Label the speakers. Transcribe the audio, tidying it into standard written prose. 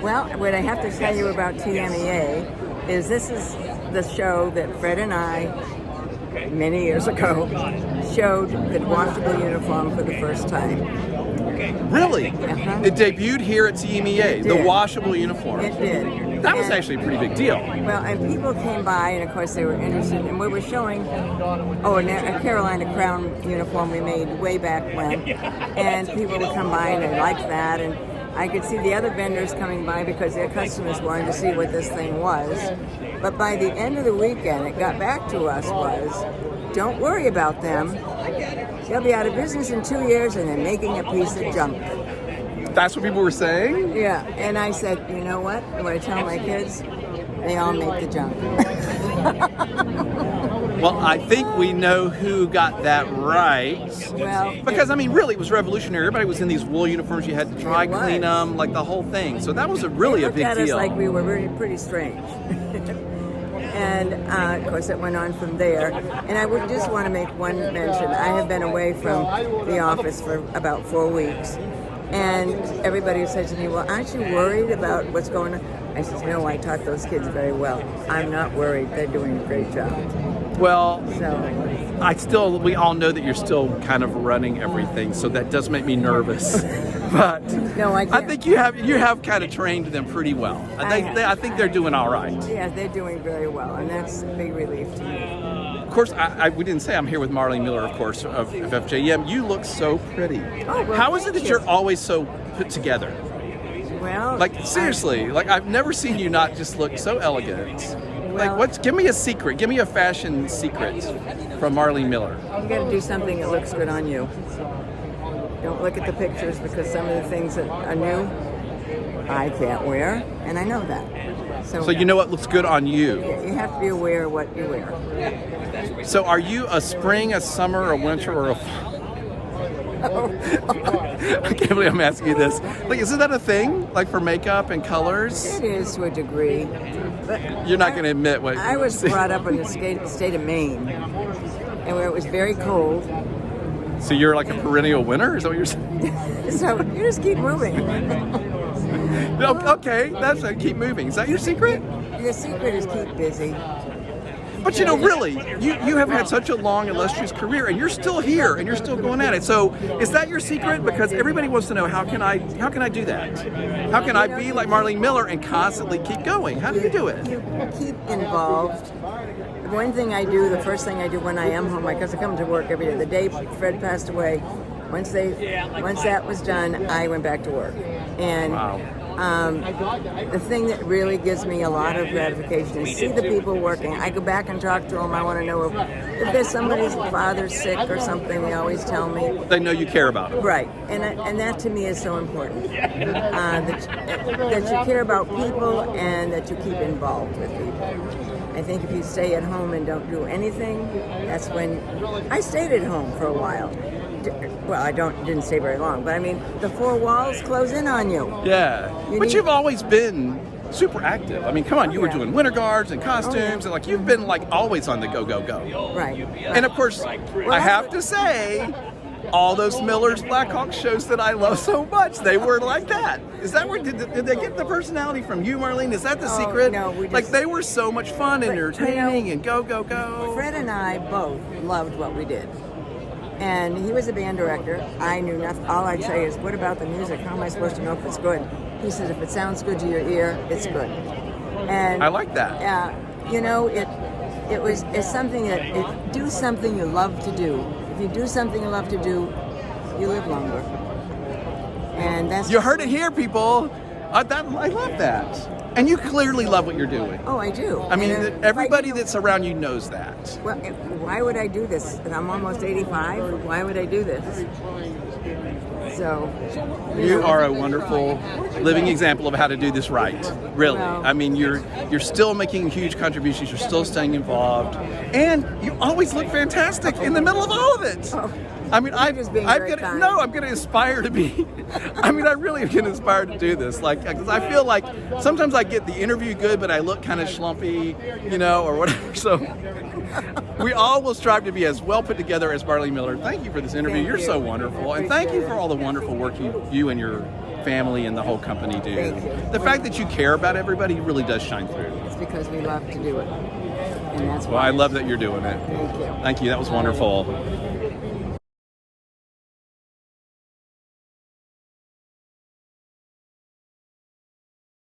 Speaker 1: Well, what I have to tell you about TMEA is this is the show that Fred and I, many years ago, showed the washable uniform for the first time.
Speaker 2: Really?
Speaker 1: Uh-huh.
Speaker 2: It debuted here at TMEA, the washable uniform.
Speaker 1: It did.
Speaker 2: That was actually a pretty big deal.
Speaker 1: Well, and people came by, and of course they were interested, and we were showing, a Carolina Crown uniform we made way back when, and people would come by and they liked that, and I could see the other vendors coming by because their customers wanted to see what this thing was. But by the end of the weekend, it got back to us was, don't worry about them. They'll be out of business in 2 years, and they're making a piece of junk.
Speaker 2: That's what people were saying?
Speaker 1: Yeah, and I said, you know what? When I tell my kids, they all make the junk.
Speaker 2: Well, I think we know who got that right.
Speaker 1: Well,
Speaker 2: Because, I mean, really, it was revolutionary. Everybody was in these wool uniforms. You had to dry
Speaker 1: It was.
Speaker 2: clean them, like the whole thing. So that was really
Speaker 1: they
Speaker 2: a
Speaker 1: looked
Speaker 2: big
Speaker 1: at us
Speaker 2: deal.
Speaker 1: like we were really pretty strange. And of course, it went on from there. And I would just want to make one mention. I have been away from the office for about 4 weeks. And everybody said to me, well, aren't you worried about what's going on? I said, no, I taught those kids very well. I'm not worried. They're doing a great job.
Speaker 2: Well,
Speaker 1: So,
Speaker 2: we all know that you're still kind of running everything, so that does make me nervous. But
Speaker 1: no, I
Speaker 2: I
Speaker 1: can't.
Speaker 2: think you have kind of trained them pretty well. I think they're doing all right.
Speaker 1: Yeah, they're doing very well, and that's a big relief to me.
Speaker 2: Of course, we didn't say I'm here with Marlene Miller, of course, of FJM. You look so pretty.
Speaker 1: Oh, well,
Speaker 2: How is it
Speaker 1: thank
Speaker 2: that
Speaker 1: you.
Speaker 2: you're always so put together?
Speaker 1: Well,
Speaker 2: Like, seriously, like I've never seen you not just look so elegant.
Speaker 1: Well-
Speaker 2: Give me a secret. Give me a fashion secret from Marlene Miller.
Speaker 1: You got to do something that looks good on you. Don't look at the pictures because some of the things that are new, I can't wear, and I know that.
Speaker 2: So you know what looks good on you.
Speaker 1: You have to be aware of what you wear.
Speaker 2: So are you a spring, a summer, a winter, or a fall? I can't believe I'm asking you this. Like, isn't that a thing? Like for makeup and colors?
Speaker 1: It is to a degree. But
Speaker 2: You're not going to admit what
Speaker 1: I was brought up in the state of Maine, and where it was very cold.
Speaker 2: So you're like a perennial winter? Is that what you're saying?
Speaker 1: So you just keep moving.
Speaker 2: No, okay, that's a keep moving. Is that your secret?
Speaker 1: Your secret is keep busy.
Speaker 2: But you know, really, you have had such a long, illustrious career, and you're still here, and you're still going at it. So, is that your secret? Because everybody wants to know how can I do that? How can I be like Marlene Miller and constantly keep going? How do you do it?
Speaker 1: You keep involved. One thing I do, the first thing I do when I am home, because I come to work every day. The day Fred passed away, once that was done, I went back to work. And
Speaker 2: Wow.
Speaker 1: the thing that really gives me a lot of gratification is see the people working. I go back and talk to them. I want to know if there's somebody's father's sick or something. They always tell me.
Speaker 2: They know you care about it.
Speaker 1: Right, and that to me is so important. That you care about people and that you keep involved with people. I think if you stay at home and don't do anything, that's when I stayed at home for a while. Well, I didn't stay very long, but I mean, the four walls close in on you.
Speaker 2: Yeah. But you've always been super active. I mean, come on, you were doing winter guards and costumes, and like you've been like always on the go.
Speaker 1: Right.
Speaker 2: And of course, I have to say, all those Miller's Blackhawks shows that I love so much, they were like that. Is that where did they get the personality from you, Marlene? Is that the secret?
Speaker 1: No, we just,
Speaker 2: like they were so much fun and entertaining and go.
Speaker 1: Fred and I both loved what we did. And he was a band director. I knew nothing. All I'd say is, what about the music? How am I supposed to know if it's good? He said, if it sounds good to your ear, it's good. And
Speaker 2: I like that.
Speaker 1: Yeah, it's something that do something you love to do. If you do something you love to do, you live longer. And that's
Speaker 2: You heard it here, people. I love that. And you clearly love what you're doing.
Speaker 1: Oh, I do.
Speaker 2: I mean,
Speaker 1: And
Speaker 2: everybody that's around you knows that.
Speaker 1: Well, why would I do this? And I'm almost 85. Why would I do this? So,
Speaker 2: You are a wonderful living example of how to do this right. Really.
Speaker 1: Well,
Speaker 2: I mean, you're still making huge contributions. You're still staying involved, and you always look fantastic in the middle of all of it.
Speaker 1: Oh,
Speaker 2: I mean, I'm
Speaker 1: just being very kind.
Speaker 2: I'm going to aspire to be. I mean, I really am going to aspire to do this. Like, because I feel like sometimes I get the interview good, but I look kind of schlumpy, or whatever. So we all will strive to be as well put together as Marlene Miller. Thank you for this interview.
Speaker 1: Thank
Speaker 2: You're
Speaker 1: you.
Speaker 2: so wonderful, and thank you for all the wonderful work you and your family and the whole company do.
Speaker 1: Thank you.
Speaker 2: The fact that you care about everybody really does shine through.
Speaker 1: It's because we love to do it. And that's
Speaker 2: Well,
Speaker 1: why.
Speaker 2: I love that you're doing it.
Speaker 1: Thank you.
Speaker 2: Thank you. That was wonderful.